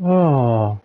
Oh.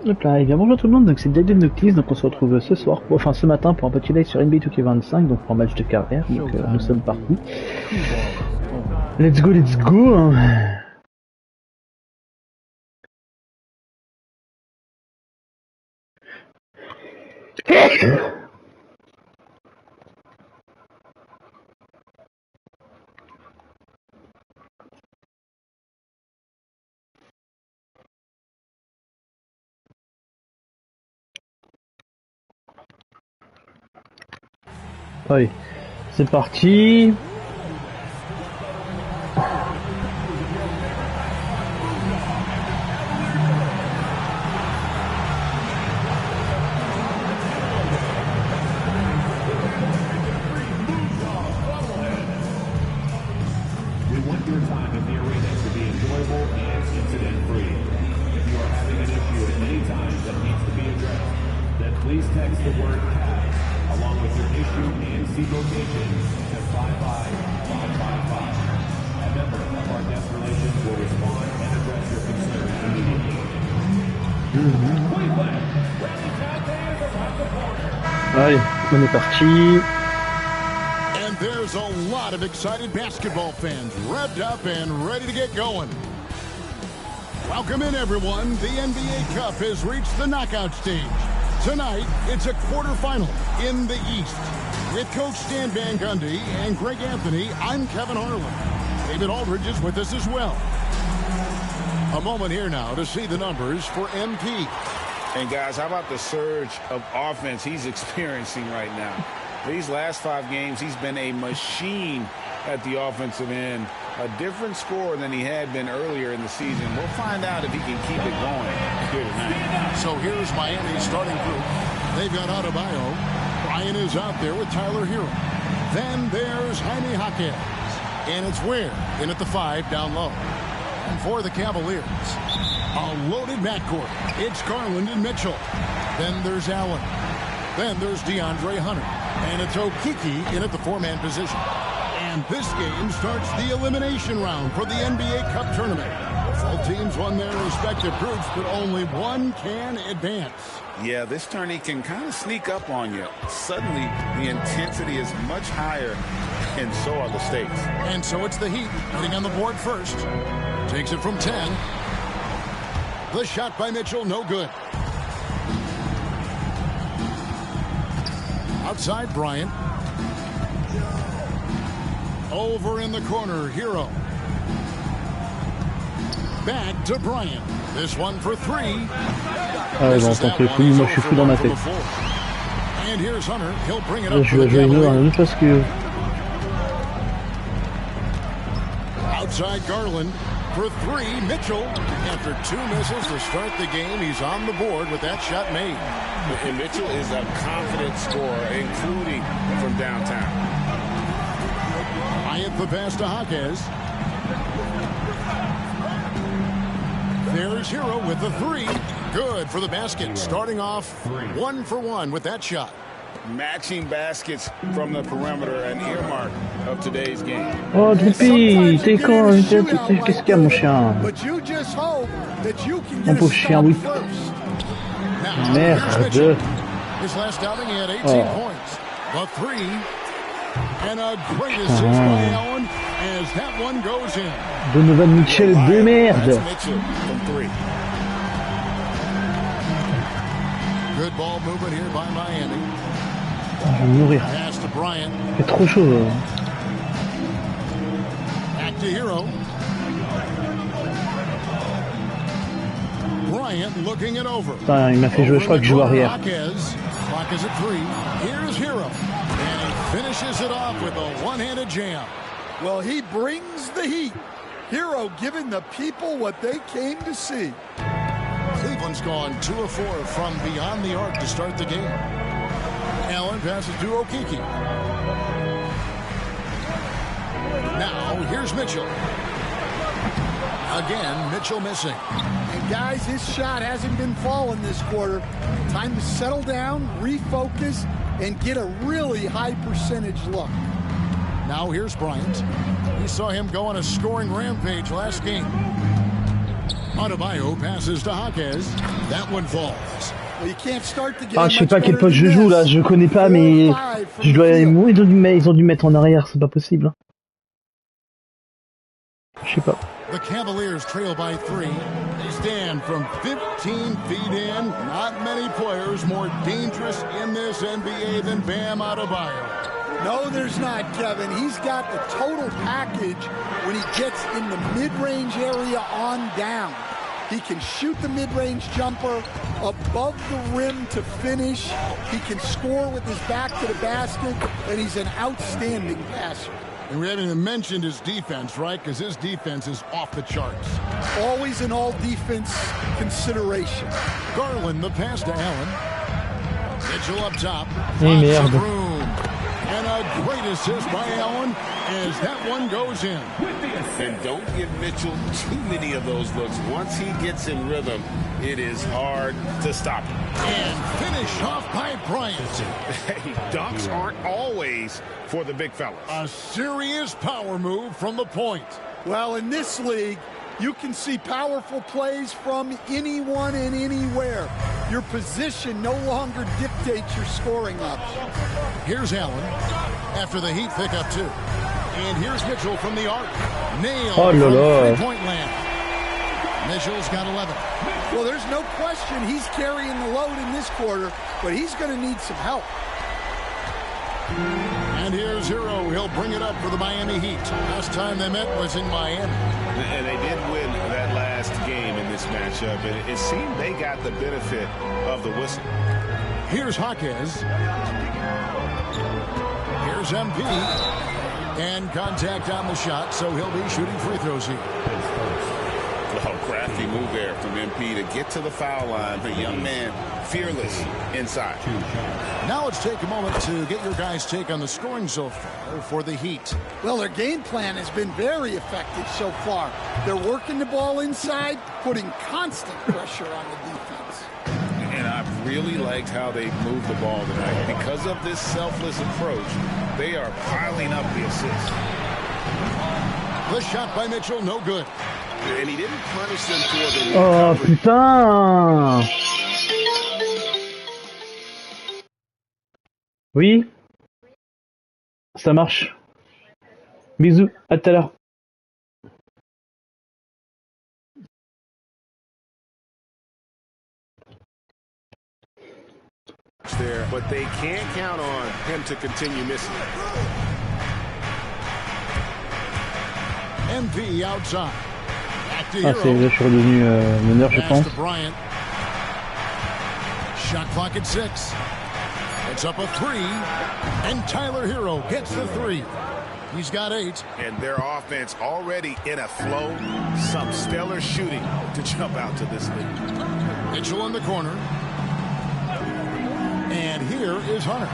Hop là, et bien bonjour tout le monde, donc c'est David Noctis, donc on se retrouve ce soir, enfin ce matin pour un petit live sur NBA 2K25, donc pour un match de carrière, donc nous sommes partis. Let's go, let's go hein. Allez, c'est parti. Allez, on est parti. And there's a lot of excited basketball fans revved up and ready to get going. Welcome in, everyone. The NBA Cup has reached the knockout stage. Tonight, it's a quarterfinal in the East. With Coach Stan Van Gundy and Greg Anthony, I'm Kevin Harlan. David Aldridge is with us as well. A moment here now to see the numbers for MP. And guys, how about the surge of offense he's experiencing right now? These last 5 games, he's been a machine at the offensive end. A different score than he had been earlier in the season. We'll find out if he can keep it going here tonight. So here's Miami's starting group. They've got Adebayo. Bryant is out there with Tyler Hero. Then there's Jaime Jaquez. And it's Ware in at the 5 down low. And for the Cavaliers, a loaded backcourt. It's Garland and Mitchell. Then there's Allen. Then there's DeAndre Hunter. And it's Okeke in at the 4-man position. And this game starts the elimination round for the NBA Cup tournament. All teams won their respective groups, but only one can advance. Yeah, this tourney can kind of sneak up on you. Suddenly, the intensity is much higher, and so are the stakes. And so it's the Heat getting on the board first. Takes it from 10. The shot by Mitchell, no good. Outside, Bryant. Over in the corner, Hero. Back to Bryant. This one for 3. Ah ouais, j'entends que oui, moi je suis fou dans ma tête. And here's Hunter. He'll bring it Là, up je vais jouer une heure, même parce que... Outside Garland for 3. Mitchell, after 2 misses to start the game, he's on the board with that shot made. And Mitchell is a confident scorer, including from downtown. Bryant the pass to Jaquez. There's Hero with the 3. Good for the basket. Starting off 1 for 1 with that shot. Matching baskets from the perimeter, an earmark of today's game. Oh, Drippy, t'es con, qu'est-ce qu'il y a, mon chien? Mon pauvre chien, oui. Merde. His last outing, he had 18 points. The 3. And a great assist by Allen as that one goes in. Donovan Mitchell de merde. Mitchell from 3. Good ball movement here by Miami. Je vais mourir. Pass to Bryant. Il fait trop chaud. Back to Hero. Bryant looking it over. Putain, il m'a fait jouer, je crois que je joue arrière. Clock is at 3. Here's Hero. And he finishes it off with a one-handed jam. Well, he brings the heat. Hero giving the people what they came to see. Cleveland's gone 2 of 4 from beyond the arc to start the game. Allen passes to Okeke. Now, here's Mitchell. Again, Mitchell missing. And guys, his shot hasn't been falling this quarter. Time to settle down, refocus, and get a really high percentage look. Now here's Bryant. We saw him go on a scoring rampage last game. Adebayo passes to Jaquez. That one falls. Well, you can't start the game. Ah, je sais pas à quel poste je joue là, je connais pas, mais je dois. Ils ont dû mettre en arrière, c'est pas possible. Je sais pas. The Cavaliers trail by 3. They stand from 15 feet in. Not many players more dangerous in this NBA than Bam Adebayo. No, there's not, Kevin. He's got the total package when he gets in the mid-range area on down. He can shoot the mid-range jumper above the rim to finish. He can score with his back to the basket, and he's an outstanding passer. And we haven't even mentioned his defense, right? Because his defense is off the charts. Always an all-defense consideration. Garland, the pass to Allen. Mitchell up top. Merde. Room. And a great assist by Allen as that one goes in. And don't give Mitchell too many of those looks. Once he gets in rhythm, it is hard to stop him. And finished off by Bryant. Hey, dunks aren't always for the big fellas. A serious power move from the point. Well, in this league, you can see powerful plays from anyone and anywhere. Your position no longer dictates your scoring options. Here's Allen after the Heat pick up 2. And here's Mitchell from the arc. Nailed from three-point land. Mitchell's got 11. Well, there's no question he's carrying the load in this quarter, but he's going to need some help. And here's Hero. He'll bring it up for the Miami Heat. Last time they met was in Miami. And they did win that last game in this matchup. And it seemed they got the benefit of the whistle. Here's Jaquez. Here's MP. And contact on the shot, so he'll be shooting free throws here. Oh, crafty move there from MP to get to the foul line. The young man, fearless inside. Now let's take a moment to get your guys' take on the scoring so far for the Heat. Well, their game plan has been very effective so far. They're working the ball inside, putting constant pressure on the defense. And I've really liked how they've moved the ball tonight. Because of this selfless approach, they are piling up the assists. The shot by Mitchell, no good. And he didn't punish them for the Oh putain. Oui. Ça marche. Bisous, à tout à l'heure. there, but they can't count on him to continue missing. MP outside. Ah, c'est là, je suis redevenu meneur, je pense. Shot clock at 6. It's up a 3, and Tyler Hero gets the 3. He's got 8. And their offense already in a flow. Some stellar shooting to jump out to this lead. Mitchell in the corner. And here is Hunter.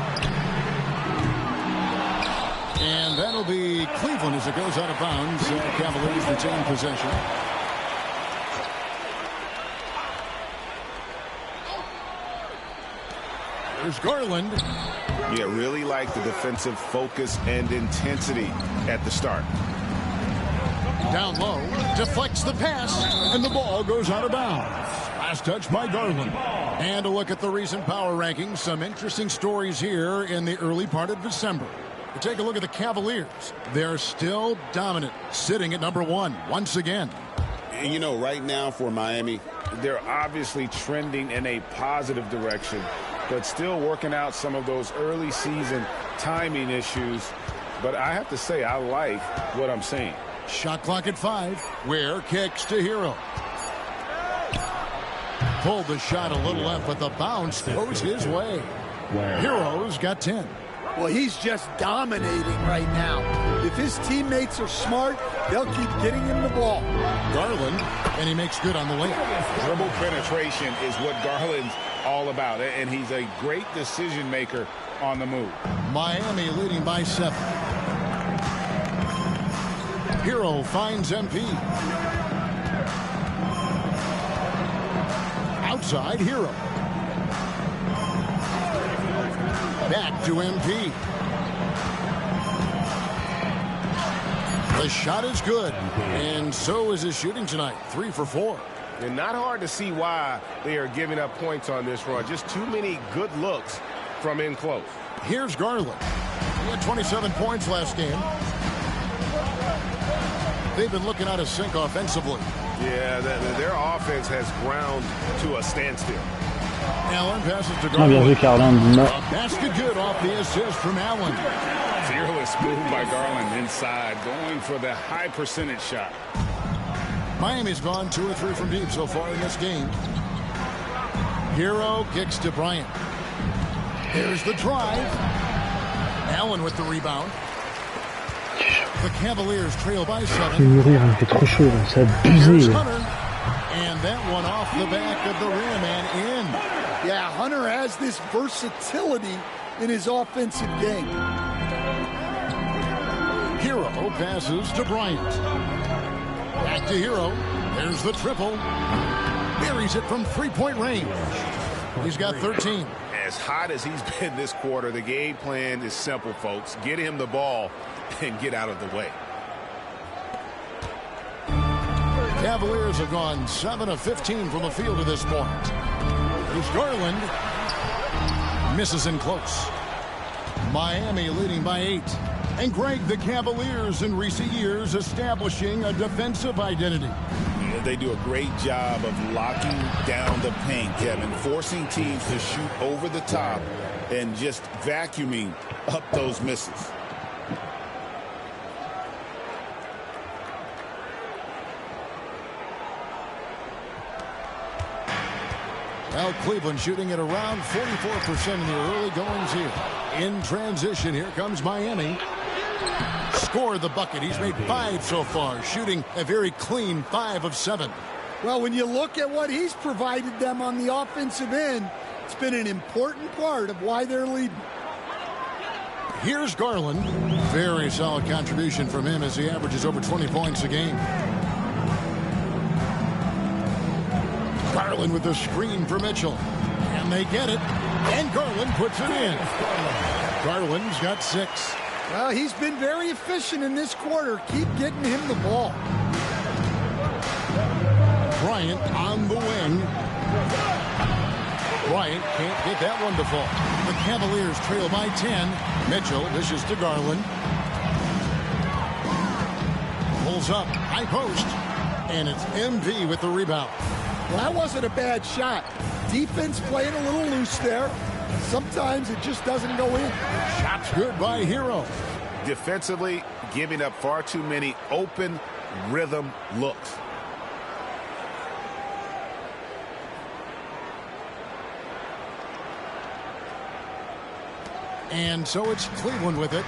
And that'll be Cleveland as it goes out of bounds. Cavaliers retain possession. There's Garland. Yeah, really like the defensive focus and intensity at the start. Down low, deflects the pass, and the ball goes out of bounds. Last touch by Garland. And a look at the recent power rankings. Some interesting stories here in the early part of December. Take a look at the Cavaliers. They're still dominant, sitting at number 1 once again. And you know, right now for Miami, they're obviously trending in a positive direction, but still working out some of those early season timing issues. But I have to say, I like what I'm seeing. Shot clock at 5. Ware kicks to Hero. Pulled the shot a little left, but the bounce goes his way. Hero's got 10. Well, he's just dominating right now. If his teammates are smart, they'll keep getting him the ball. Garland, and he makes good on the layup. Dribble penetration is what Garland's all about, and he's a great decision maker on the move. Miami leading by 7. Hero finds MP. Outside Hero. Back to MP. The shot is good, and so is his shooting tonight. 3 for 4. And not hard to see why they are giving up points on this run. Just too many good looks from in close. Here's Garland. He had 27 points last game. They've been looking out of sync offensively. Yeah, their offense has ground to a standstill. Allen passes to Ah, bien Garland. vu, Garland. Basket good off the assist from Allen. Fearless move by Garland inside, going for the high percentage shot. Miami's gone 2 or 3 from deep so far in this game. Hero kicks to Bryant. Here's the drive. Allen with the rebound. The Cavaliers trail by 7. Mourir, il fait trop chaud, là. C'est Here's abusé. Hunter. And that one off the back of the rim and in. Yeah, Hunter has this versatility in his offensive game. Hero passes to Bryant. Back to Hero. There's the triple. Buries it from 3-point range. He's got 13. As hot as he's been this quarter, the game plan is simple, folks. Get him the ball and get out of the way. Cavaliers have gone 7 of 15 from the field to this point. Here's Garland. Misses in close. Miami leading by 8. And Greg, the Cavaliers in recent years establishing a defensive identity. Yeah, they do a great job of locking down the paint, Kevin, forcing teams to shoot over the top and just vacuuming up those misses. Well, Cleveland shooting at around 44% in the early goings here. In transition, here comes Miami. Scored the bucket. He's made 5 so far, shooting a very clean 5 of 7. Well, when you look at what he's provided them on the offensive end, it's been an important part of why they're leading. Here's Garland. Very solid contribution from him as he averages over 20 points a game. Garland with the screen for Mitchell. And they get it. And Garland puts it in. Garland's got 6. Well, he's been very efficient in this quarter. Keep getting him the ball. Bryant on the wing. Bryant can't get that one to fall. The Cavaliers trail by 10. Mitchell dishes to Garland. Pulls up. High post. And it's MV with the rebound. Well, that wasn't a bad shot. Defense playing a little loose there. Sometimes it just doesn't go in. Shot's good by Hero. Defensively, giving up far too many open rhythm looks. And so it's Cleveland with it.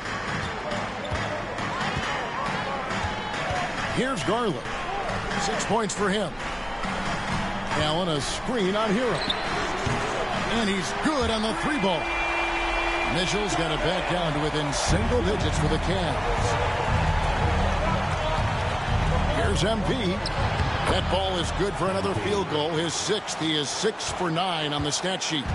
Here's Garland. 6 points for him. Allen a screen on Hero. And he's good on the 3 ball. Mitchell's got it back down to within single digits for the Cavs. Here's MP. That ball is good for another field goal. His 6th. He is 6 for 9 on the stat sheet.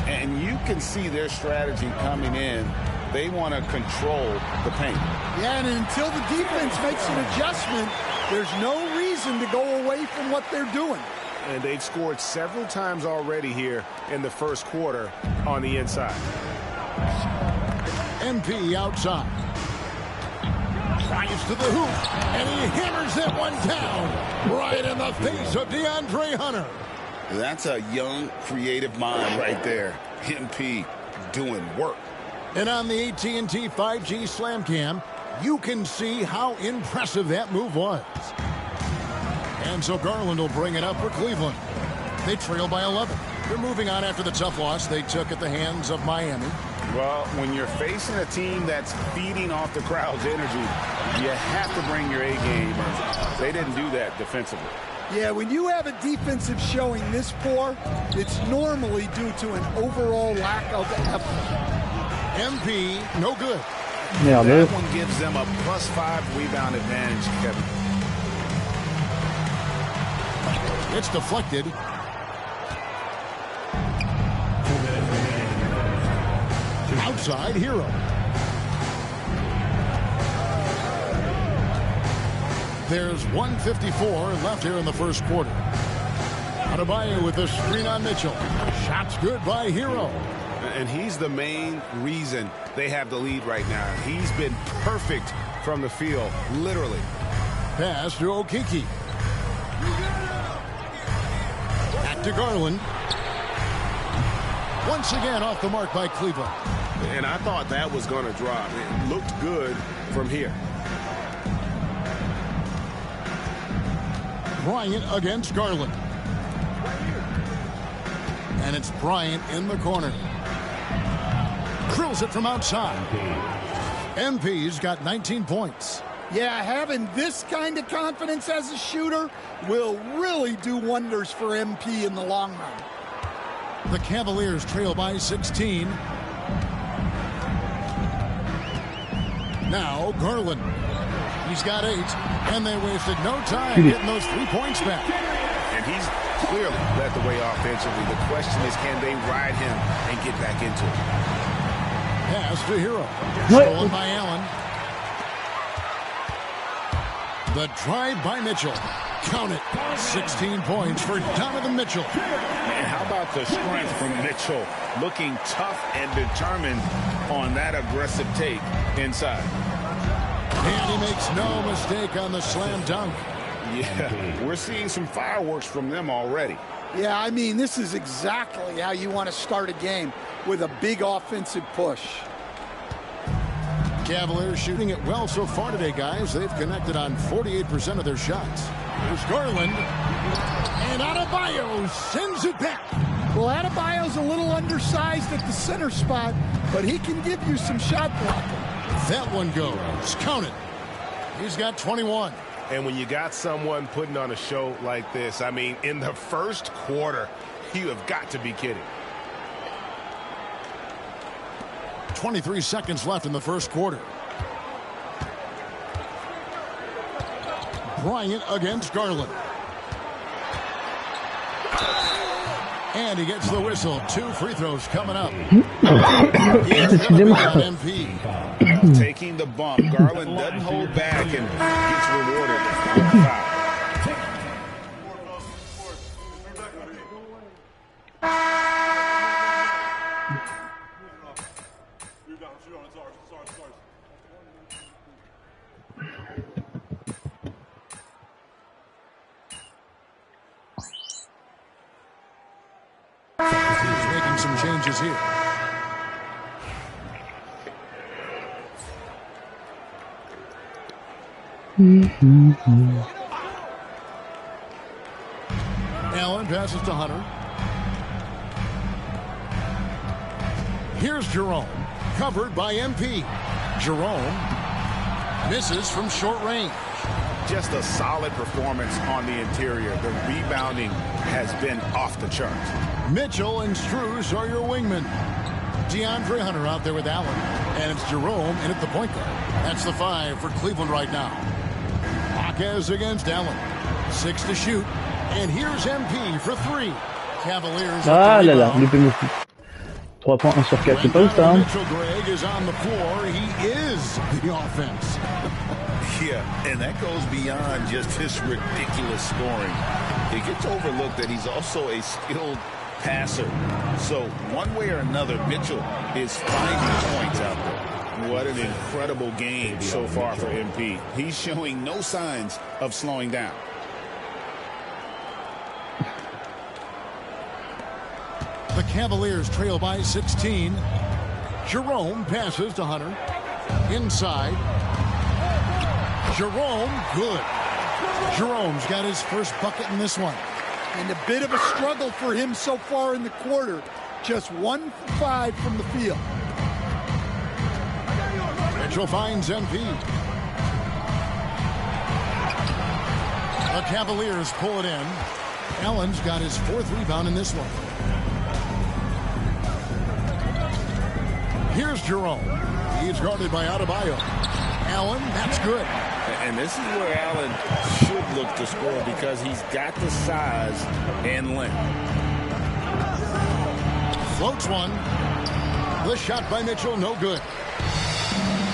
And you can see their strategy coming in. They want to control the paint. Yeah, and until the defense makes an adjustment, there's no reason to go away from what they're doing. And they've scored several times already here in the first quarter on the inside. MP outside. Bryant's to the hoop, and he hammers that one down right in the face of DeAndre Hunter. That's a young, creative mind right there. MP doing work. And on the AT&T 5G Slam Cam, you can see how impressive that move was. And so Garland will bring it up for Cleveland. They trail by 11. They're moving on after the tough loss they took at the hands of Miami. Well, when you're facing a team that's feeding off the crowd's energy, you have to bring your A game. And they didn't do that defensively. Yeah, when you have a defensive showing this poor, it's normally due to an overall lack of effort. MP, no good. Yeah, that one gives them a +5 rebound advantage, Kevin. It's deflected. Outside Hero. There's 1:54 left here in the first quarter. Adebayo with the screen on Mitchell. Shots good by Hero. And he's the main reason they have the lead right now. He's been perfect from the field, literally. Pass to Okeke. Back to Garland. Once again off the mark by Cleveland. And I thought that was going to drop. It looked good from here. Bryant against Garland. And it's Bryant in the corner. Drills it from outside. MP's got 19 points. Yeah, having this kind of confidence as a shooter will really do wonders for MP in the long run. The Cavaliers trail by 16. Now Garland. He's got 8, and they wasted no time getting those 3 points back. And he's clearly led the way offensively. The question is, can they ride him and get back into it? Pass to Hero. Stolen by Allen. The drive by Mitchell. Count it. 16 points for Donovan Mitchell. And how about the strength from Mitchell? Looking tough and determined on that aggressive take inside. And he makes no mistake on the slam dunk. Yeah, we're seeing some fireworks from them already. Yeah, I mean, this is exactly how you want to start a game, with a big offensive push. Cavaliers shooting it well so far today, guys. They've connected on 48% of their shots. There's Garland. And Adebayo sends it back. Well, Adebayo's a little undersized at the center spot, but he can give you some shot blocking. That one goes. Count it. He's got 21. And when you got someone putting on a show like this, I mean, in the first quarter, you have got to be kidding. 23 seconds left in the first quarter. Bryant against Garland. And he gets the whistle. 2 free throws coming up. MP. Taking the bump. Garland doesn't hold back and gets rewarded with the foul. He's making some changes here. Allen passes to Hunter. Here's Jerome, covered by MP. Jerome misses from short range. Just a solid performance on the interior. The rebounding has been off the charts. Mitchell and Strus are your wingmen. DeAndre Hunter out there with Allen. And it's Jerome in at the point guard. That's the 5 for Cleveland right now. Marquez against Allen. 6 to shoot. And here's MP for 3. Cavaliers. Ah là là, loupé mon coup. 3 points, 1 sur 4, c'est pas ouf ça, hein. Mitchell Greg is on the floor. He is the offense. Yeah, and that goes beyond just his ridiculous scoring. It gets overlooked that he's also a skilled passer. So one way or another, Mitchell is finding points out there. What an incredible game so far for MP. He's showing no signs of slowing down. The Cavaliers trail by 16. Jerome passes to Hunter. Inside. Jerome, good. Jerome's got his first bucket in this one. And a bit of a struggle for him so far in the quarter. Just 1 for 5 from the field. Mitchell finds MP. The Cavaliers pull it in. Allen's got his 4th rebound in this one. Here's Jerome. He's guarded by Adebayo. Allen, that's good. And this is where Allen should look to score because he's got the size and length. Floats one. The shot by Mitchell, no good.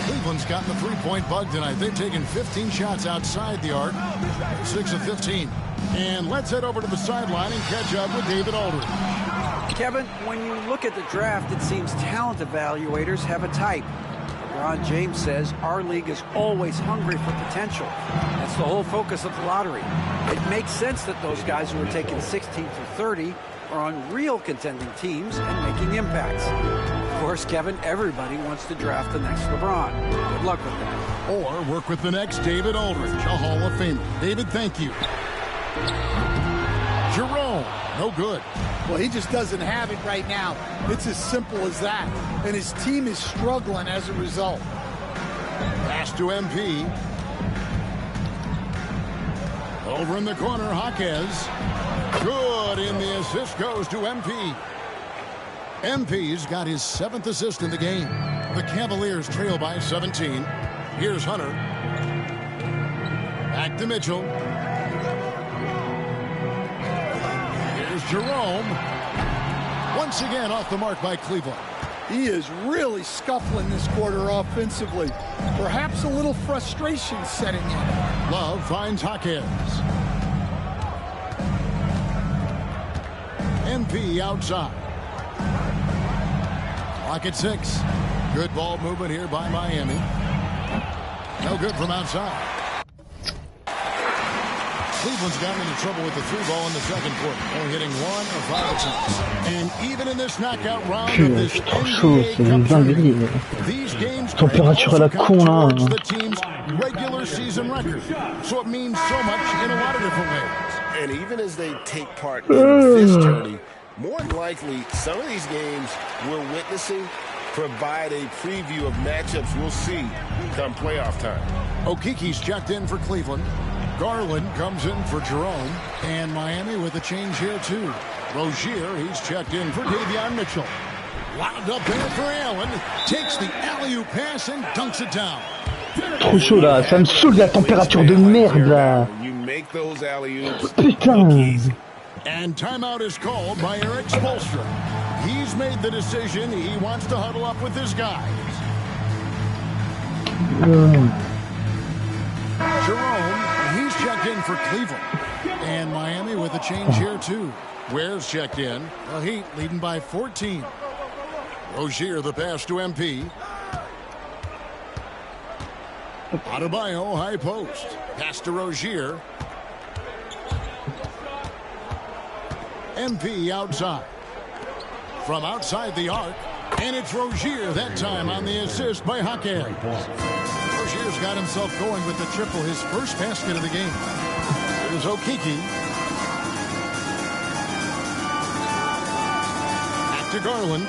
Cleveland's gotten the three-point bug tonight. They've taken 15 shots outside the arc. 6 of 15. And let's head over to the sideline and catch up with David Aldridge. Kevin, when you look at the draft, it seems talent evaluators have a type. LeBron James says our league is always hungry for potential. That's the whole focus of the lottery. It makes sense that those guys who are taken 16 through 30 are on real contending teams and making impacts. Of course, Kevin, everybody wants to draft the next LeBron. Good luck with that. Or work with the next David Aldridge, a Hall of Famer. David, thank you. Jerome, no good. Well, he just doesn't have it right now. It's as simple as that. And his team is struggling as a result. Pass to MP. Over in the corner, Jaquez. Good, and the assist goes to MP. MP's got his 7th assist in the game. The Cavaliers trail by 17. Here's Hunter. Back to Mitchell. Here's Jerome. Once again off the mark by Cleveland. He is really scuffling this quarter offensively. Perhaps a little frustration setting in. Love finds Jaquez. MP outside. Clock at 6. Good ball movement here by Miami. No good from outside. Cleveland's gotten into trouble with the 3-ball in the second quarter, only hitting 1 of 5 attempts. And even in this knockout round of this NBA Cup tournament, these games Température à la con là. the team's regular season record. So it means so much in a lot of different ways. And even as they take part in this tourney, more than likely, some of these games we're witnessing provide a preview of matchups we'll see come playoff time. Okiki's checked in for Cleveland. Garland comes in for Jerome. And Miami with a change here, too. Rozier, he's checked in for Davion Mitchell. Wound up there for Allen. Takes the alley-oop pass and dunks it down. Trop chaud là, ça me saoule la température de merde là. You make those alley-oops. Putain. And timeout is called by Eric Spoelstra. He's made the decision. He wants to huddle up with his guys. Jerome, he's checked in for Cleveland. And Miami with a change here, too. Ware's checked in. The Heat leading by 14. Rozier, the pass to MP. Adebayo, high post. Pass to Rozier. MP outside. From outside the arc. And it's Rozier that time on the assist by Jaquez. Rozier's got himself going with the triple, his first basket of the game. Here's Okiki. Back to Garland.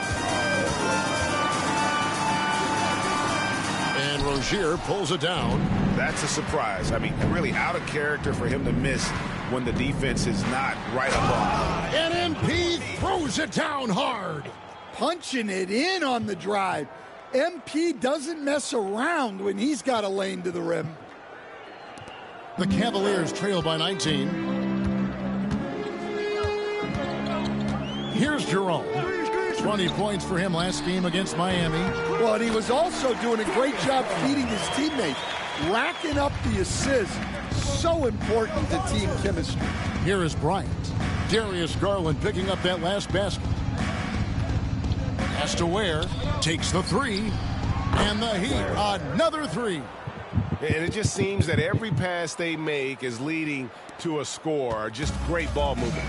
And Rozier pulls it down. That's a surprise. I mean, really out of character for him to miss when the defense is not right up on him. And MP throws it down hard. Punching it in on the drive. MP doesn't mess around when he's got a lane to the rim. The Cavaliers trail by 19. Here's Jerome. 20 points for him last game against Miami. Well, and he was also doing a great job feeding his teammates, racking up the assists. So important to team chemistry. Here is Bryant. Darius Garland picking up that last basket. Has to Ware. Takes the 3. And the Heat, another three. And it just seems that every pass they make is leading to a score. Just great ball movement.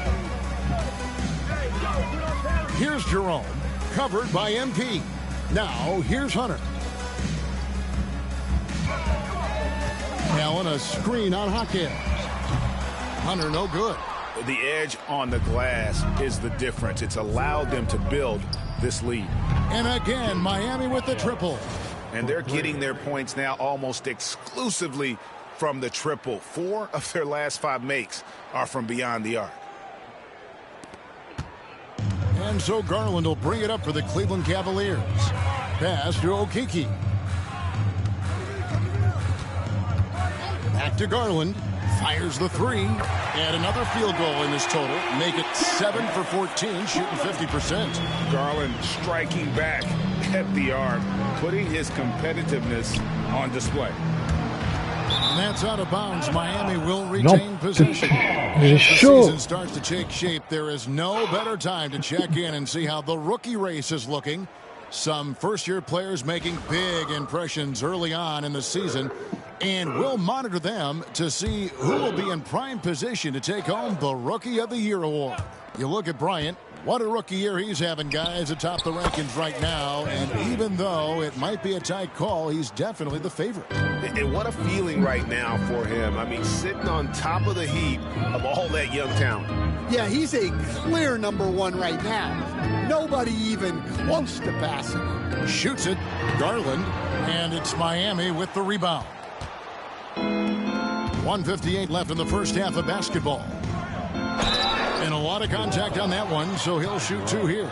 Here's Jerome, covered by MP. Now, here's Hunter. Allen, a screen on Hawkins. Hunter, no good. The edge on the glass is the difference. It's allowed them to build this lead. And again, Miami with the triple. And they're getting their points now almost exclusively from the triple. 4 of their last 5 makes are from beyond the arc. And so Garland will bring it up for the Cleveland Cavaliers. Pass to Okeke. Back to Garland. Fires the 3. And another field goal in this total. Make it 7 for 14, shooting 50%. Garland striking back at the arc, putting his competitiveness on display. And that's out of bounds. Miami will retain possession. J'ai As the chaud. season starts to take shape, there is no better time to check in and see how the rookie race is looking. Some first-year players making big impressions early on in the season, and we'll monitor them to see who will be in prime position to take home the Rookie of the Year award. You look at Bryant. What a rookie year he's having, guys, atop the rankings right now. And even though it might be a tight call, he's definitely the favorite. And what a feeling right now for him. I mean, sitting on top of the heap of all that young talent. Yeah, he's a clear number 1 right now. Nobody even close to passing him. Shoots it, Garland, and it's Miami with the rebound. 1:58 left in the first half of basketball. And a lot of contact on that one, so he'll shoot 2 here.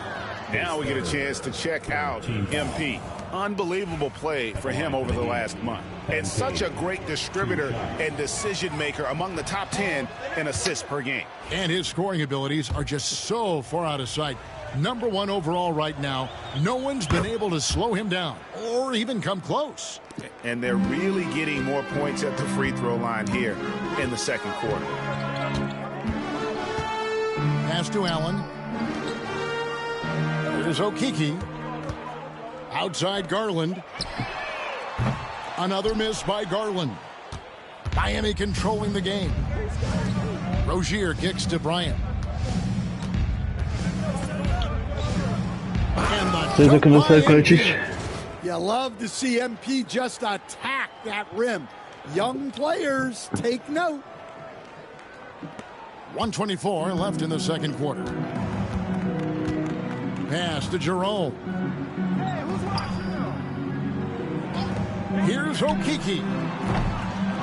Now we get a chance to check out MP. Unbelievable play for him over the last month. And such a great distributor and decision maker, among the top 10 in assists per game. And his scoring abilities are just so far out of sight. Number 1 overall right now. No one's been able to slow him down or even come close. And they're really getting more points at the free throw line here in the second quarter. Pass to Allen. There's Okeke. Outside Garland. Another miss by Garland. Miami controlling the game. Rozier kicks to Bryant. C'est ça comment ça Kovacic. You love to see MP just attack that rim. Young players, take note. 1:24 left in the second quarter. Pass to Jerome. Here's Okeke.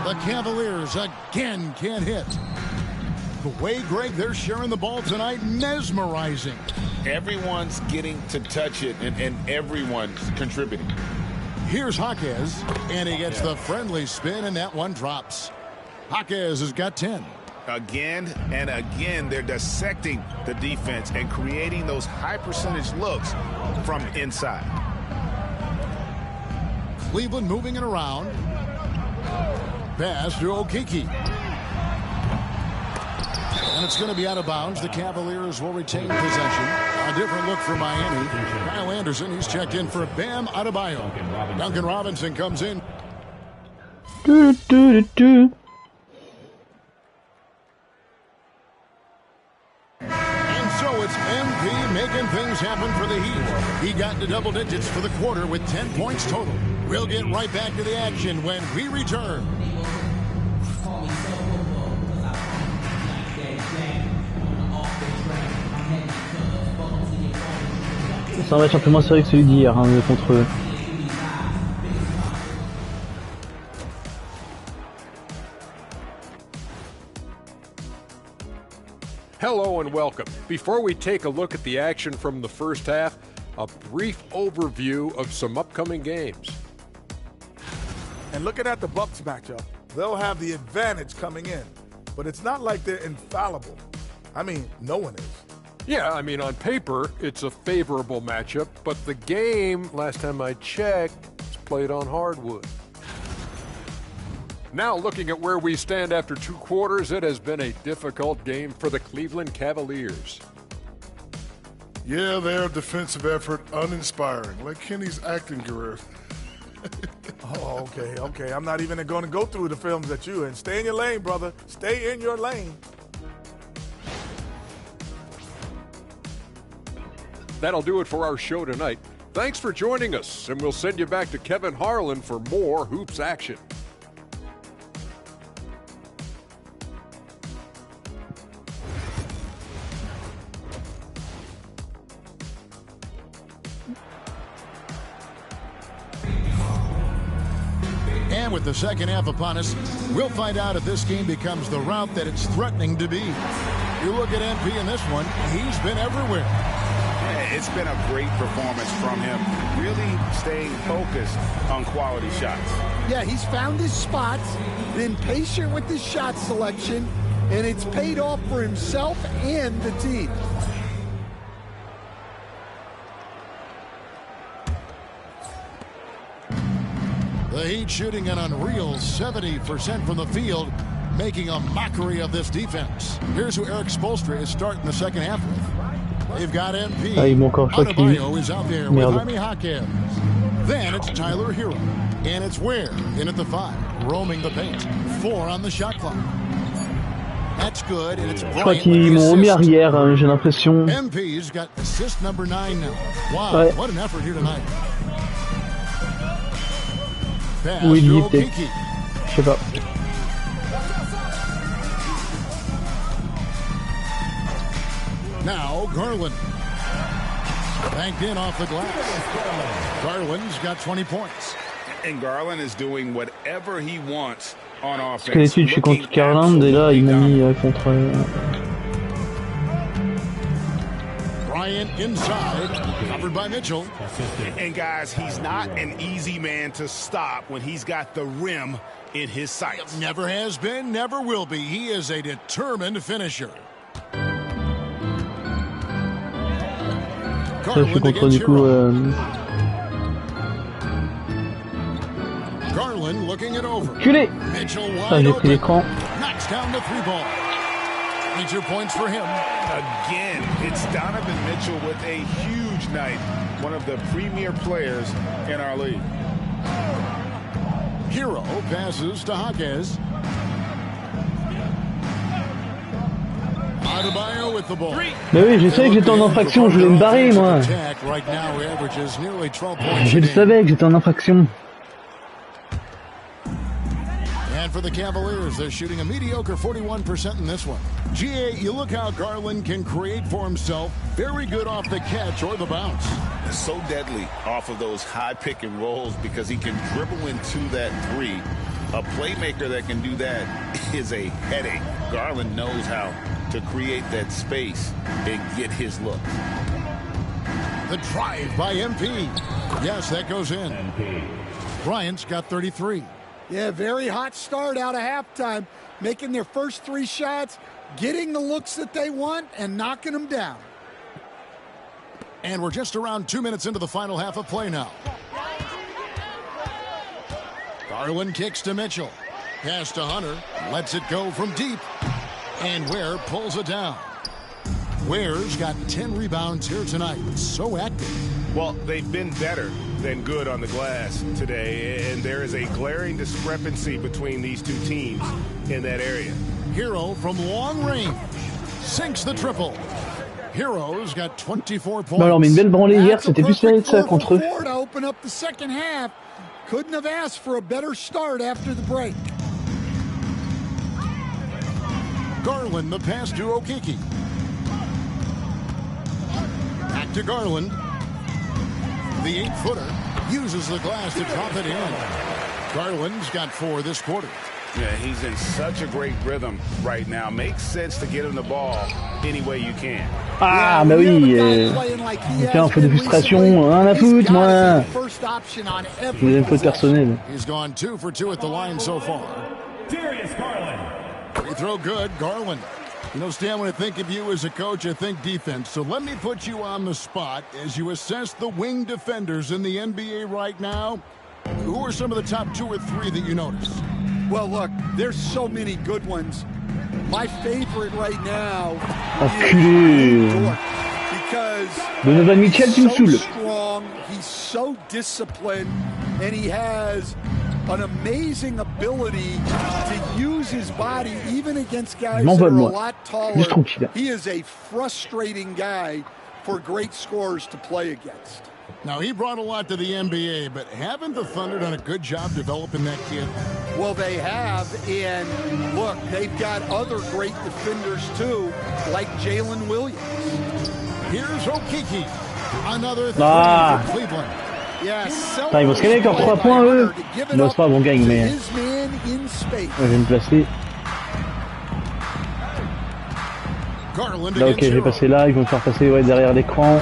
The Cavaliers again can't hit. The way, Greg, they're sharing the ball tonight, mesmerizing. Everyone's getting to touch it, and everyone's contributing. Here's Hawkins, and he gets the friendly spin, and that one drops. Hawkins has got 10. Again and again, they're dissecting the defense and creating those high-percentage looks from inside. Cleveland moving it around. Pass to Okeke. And it's going to be out of bounds. The Cavaliers will retain possession. A different look for Miami. Kyle Anderson, he's checked in for Bam Adebayo. Duncan Robinson comes in. Do, do, do, do. And so it's MP making things happen for the Heat. He got into double digits for the quarter with 10 points total. We'll get right back to the action when we return. C'est un match un peu moins sérieux que celui d'hier contre eux. Hello and welcome. Before we take a look at the action from the first half, a brief overview of some upcoming games. And looking at the Bucks matchup, they'll have the advantage coming in. But it's not like they're infallible. I mean, no one is. Yeah, I mean, on paper, it's a favorable matchup, but the game, last time I checked, was played on hardwood. Now, looking at where we stand after 2 quarters, it has been a difficult game for the Cleveland Cavaliers. Yeah, their defensive effort uninspiring, like Kenny's acting career. Oh, okay. I'm not even going to go through the films that you and stay in your lane, brother. Stay in your lane. That'll do it for our show tonight. Thanks for joining us, and we'll send you back to Kevin Harlan for more hoops action. And with the second half upon us, we'll find out if this game becomes the route that it's threatening to be. You look at MP in this one, he's been everywhere. Yeah, it's been a great performance from him, really staying focused on quality shots. Yeah, he's found his spots, been patient with his shot selection, and it's paid off for himself and the team. The Heat shooting an unreal 70% from the field, making a mockery of this defense. Here's who Eric Spoelstra is starting the second half with. They've got MP. Adebayo is out there with Jaime Jaquez. Then it's Tyler Hero. And it's Ware in at the 5, roaming the paint. 4 on the shot clock. That's good, and it's Je crois qu'ils m'ont remis arrière, hein, j'ai l'impression. MP's got assist number 9 now. Wow, Ouais. what an effort here tonight. Ou il y est peut-être. Je sais pas. Now Garland. Banked in off the glass. Garland's got 20 points. And Garland is doing whatever he wants on offense. Parce que d'habitude je suis contre Garland et là ils m'ont mis contre. Bryant inside, covered by Mitchell. And guys, he's not an easy man to stop when he's got the rim in his sights. Never has been, never will be. He is a determined finisher. Ça, je suis contre du coup. Garland looking it over. Culé. Mitchell Ça, j'ai pris l'écran. Knocks down the 3 ball. 22 points for him. Again, it's Donovan Mitchell with a huge night. One of the premier players in our league. Hero passes to Jaquez. Adebayo with the ball. Mais oui, je savais que j'étais en infraction, je voulais me barrer moi. Je le savais que j'étais en infraction. And for the Cavaliers, they're shooting a mediocre 41% in this one. GA, you look how Garland can create for himself. Very good off the catch or the bounce. So deadly off of those high pick and rolls because he can dribble into that 3. A playmaker that can do that is a headache. Garland knows how to create that space and get his look. The drive by MP. Yes, that goes in. Bryant's got 33. Yeah, very hot start out of halftime, making their first 3 shots, getting the looks that they want, and knocking them down. And we're just around 2 minutes into the final half of play now. Garland kicks to Mitchell. Pass to Hunter. Lets it go from deep. And Ware pulls it down. Ware's got 10 rebounds here tonight. So active. Well, they've been better than good on the glass today, and there is a glaring discrepancy between these two teams in that area. Hero from long range sinks the triple. Hero's got 24 points. Bah alors, mais une belle branlée hier, c'était plus serré que ça contre eux. To open up the second half. Couldn't have asked for a better start after the break. Garland, the pass to Okeke. Back to Garland. The 8-footer uses the glass to drop it in. Garland's got 4 this quarter. Yeah, he's in such a great rhythm right now. Makes sense to get him the ball any way you can. Ah, bah oui, tiens, un peu de frustration, rien à foutre, moi. Deuxième faute personnelle. He's gone 2 for 2 at the line so far. Free throw good, Garland. You know, Stan, when I think of you as a coach, I think defense. So let me put you on the spot as you assess the wing defenders in the NBA right now. Who are some of the top 2 or 3 that you notice? Well, look, there's so many good ones. My favorite right now Enculé. because Donovan Mitchell, tu me saoules. strong strong, he's so disciplined, and he has an amazing ability to use his body even against guys that are a lot taller. He is a frustrating guy for great scorers to play against. Now, he brought a lot to the NBA, but haven't the Thunder done a good job developing that kid? Well, they have, and look, they've got other great defenders too, like Jalen Williams. Here's Okiki. Another three for Cleveland. Ils vont se caler encore 3 points eux. Bon, c'est pas bon, on gagne, mais je vais me placer. Là, ok, j'ai passé là, ils vont me faire passer derrière l'écran.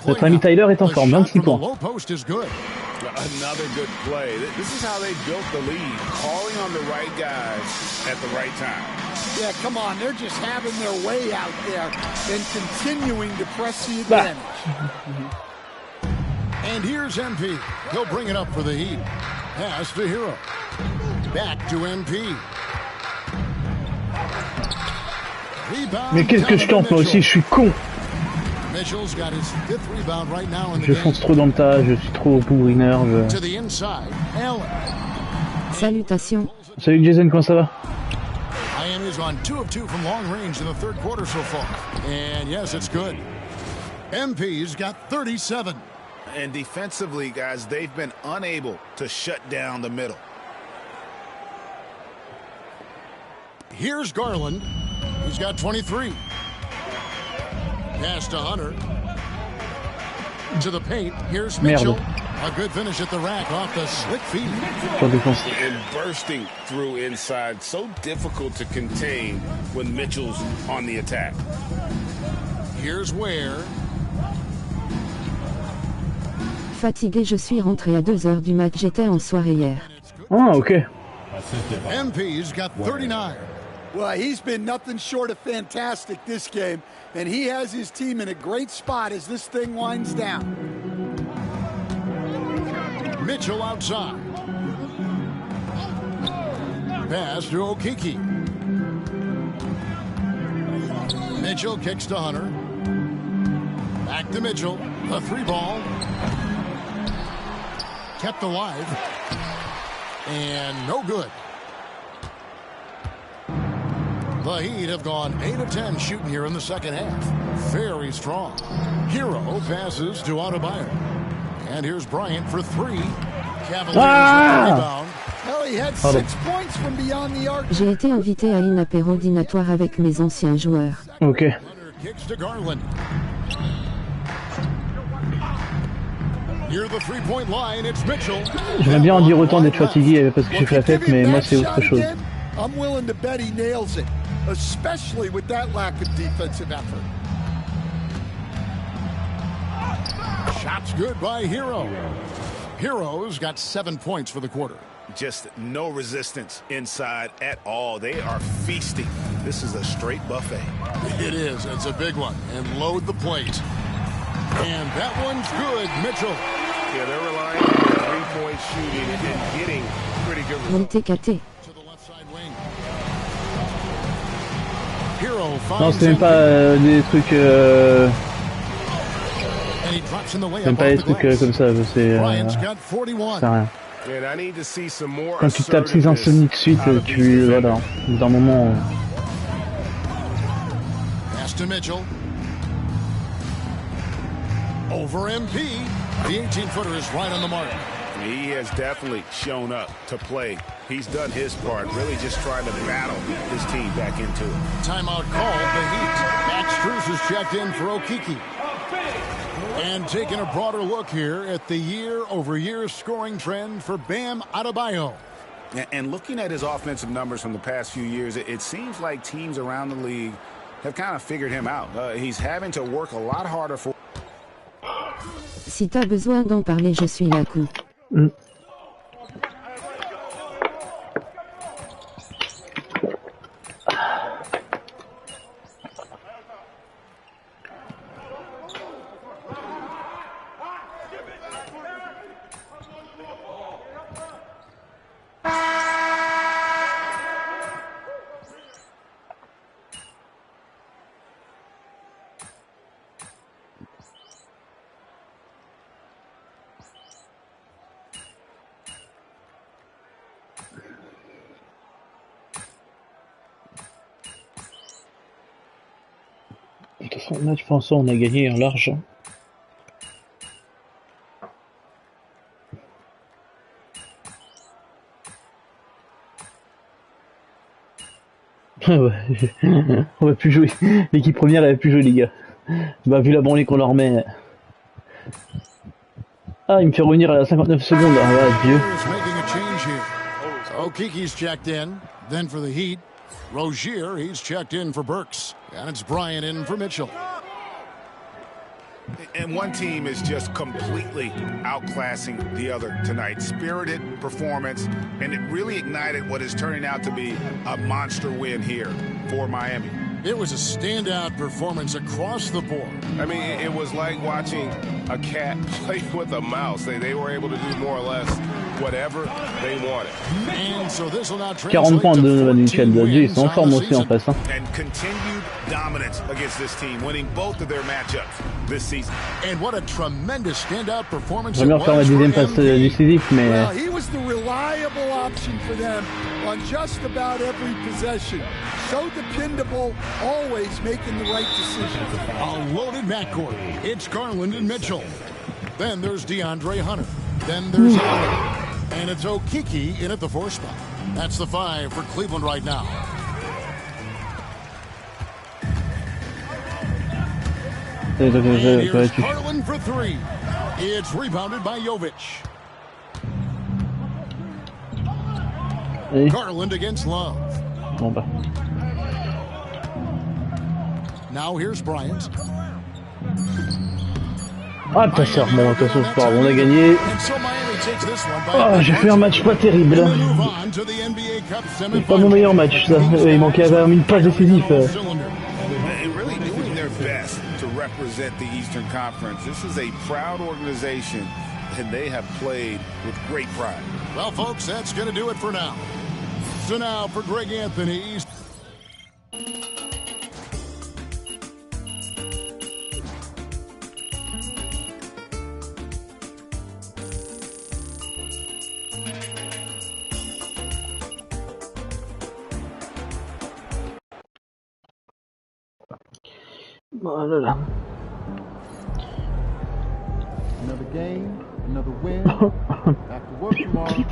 Notre ami Tyler est en forme, 26 points. Another good play. This is how they built the lead, calling on the right guys at the right time. Yeah, come on, they're just having their way out there and continuing to press the advantage. And here's MP. He'll bring it up for the Heat. Pass to Hero. Back to MP. Mais qu'est-ce que je tente moi aussi, je suis con. Je fonce trop dans le tas, je suis trop bourrineur. Salutations. Salut Jason, comment ça va? Miami is on 2 of 2 from long range in the third quarter so far. And yes, it's good. MP's got 37. And defensively, guys, they've been unable to shut down the middle. Here's Garland. He's got 23. Pass to Hunter. To the paint. Here's Mitchell. A good finish at the rack off the slick feed. And bursting through inside. So difficult to contain when Mitchell's on the attack. Here's Ware. Fatigué, je suis rentré à 2h du mat, j'étais en soirée hier. Ah, ok. MP's got 39. Well, he's been nothing short of fantastic this game, and he has his team in a great spot as this thing winds down. Mitchell outside. Pass to Okiki. Mitchell kicks to Hunter. Back to Mitchell. A 3-ball. Kept alive. And no good. The Heat have gone 8 of 10 shooting here in the second half. Very strong. Hero passes to Adebayo. And here's Bryant for 3. Cavaliers rebound. Well, he had 6 points from beyond the arc. J'ai été invité à une apéro dînatoire avec mes anciens joueurs. Ok. Kicks to Garland. Near the 3-point line, it's Mitchell. J'aimerais bien en dire autant d'être fatigué parce que j'ai fait la fête, mais moi c'est autre chose. I'm willing to bet he nails it, especially with that lack of defensive effort. Shots good by Hero. Hero's got 7 points for the quarter. Just no resistance inside at all. They are feasting. This is a straight buffet. It is. It's a big one. And load the plate. And that one's good, Mitchell. Yeah, they're relying on their 3-point shooting and getting pretty good results. KT. Non, c'est même pas des trucs. C'est même pas des trucs comme ça. C'est rien. Quand tu tapes 6 insomnies de suite, tu voilà. D'un moment. Over MP, the 18-footer is right on the mark. He has definitely shown up to play. He's done his part, really just trying to battle his team back into it. Timeout called, the Heat. Max Strus is checked in for Okiki. And taking a broader look here at the year-over-year scoring trend for Bam Adebayo. And looking at his offensive numbers from the past few years, it seems like teams around the league have kind of figured him out. He's having to work a lot harder for... Si t'as besoin d'en parler, je suis là. Coup. De toute façon, là, je pense qu'on a gagné en large. Ouais, on va plus jouer. L'équipe première, elle va plus jouer, les gars. Bah, vu la branlée qu'on leur met. Ah, il me fait revenir à la 59 secondes. Ah, ouais, Dieu. Okiki's checked in. Then for the Heat, Rozier, he's checked in for Burks. And it's Bryant in for Mitchell. And one team is just completely outclassing the other tonight. Spirited performance, and it really ignited what is turning out to be a monster win here for Miami. It was a standout performance across the board. I mean, it was like watching a cat play with a mouse. They were able to do more or less whatever they wanted. And so this will now 40 points de Donovan Mitchell. Ils sont en forme aussi en face. Hein. And continued dominance against this team, winning both of their matchups this season. And what a tremendous standout performance. J'aimerais bien faire ma deuxième passe décisive, mais Well, he was the reliable option for them on just about every possession. So dependable, always making the right decision. A loaded backcourt. It's Garland and Mitchell. Then there's DeAndre Hunter. Then there's Allen. And it's Okiki in at the 4 spot. That's the 5 for Cleveland right now. And here's Garland for 3. It's rebounded by Jovic. Garland against Love. bon bah. Now here's Bryant. Ah putain, c'est bon, attention, c'est pas grave, on a gagné. Oh, j'ai fait un match pas terrible. C'est pas mon meilleur match, ça. Il manquait quand même une passe décisive. Represent the Eastern Conference. This is a proud organization, and they have played with great pride. Well, folks, that's going to do it for now. So now for Greg Anthony. Voilà. Another game, another win. Back to work tomorrow.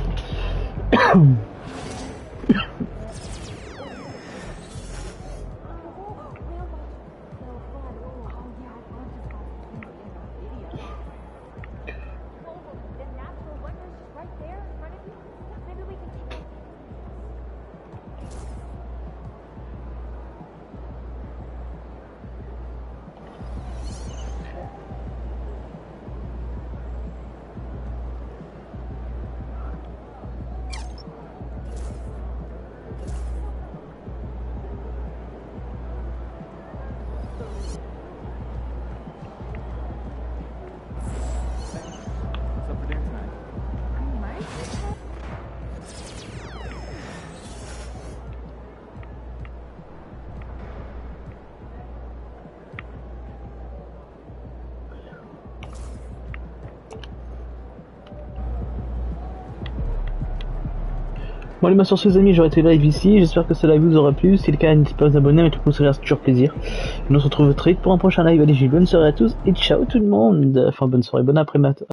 Bon allez, sur ce les amis, j'aurais été live ici, j'espère que ce live vous aura plu, si c'est le cas n'hésitez pas à vous abonner, mais tout le monde c'est toujours plaisir. Et on se retrouve très vite pour un prochain live, allez j'ai bonne soirée à tous et ciao tout le monde, enfin bonne soirée, bonne après-midi.